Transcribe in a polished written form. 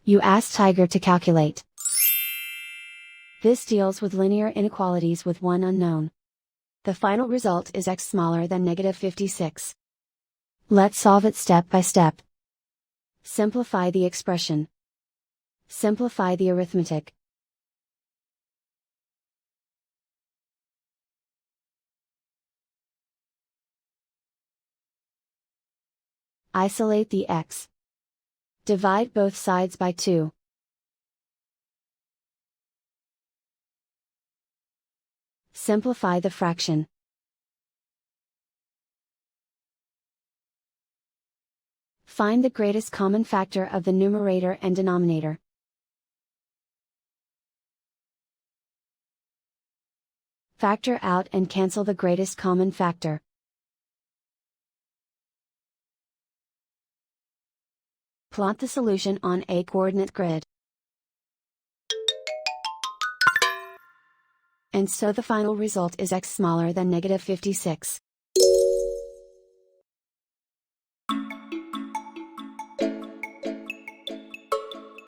You ask Tiger to calculate. This deals with linear inequalities with one unknown. The final result is x smaller than -56. Let's solve it step by step. Simplify the expression. Simplify the arithmetic. Isolate the x. Divide both sides by 2. Simplify the fraction. Find the greatest common factor of the numerator and denominator. Factor out and cancel the greatest common factor. Plot the solution on a coordinate grid. And so the final result is x smaller than -56.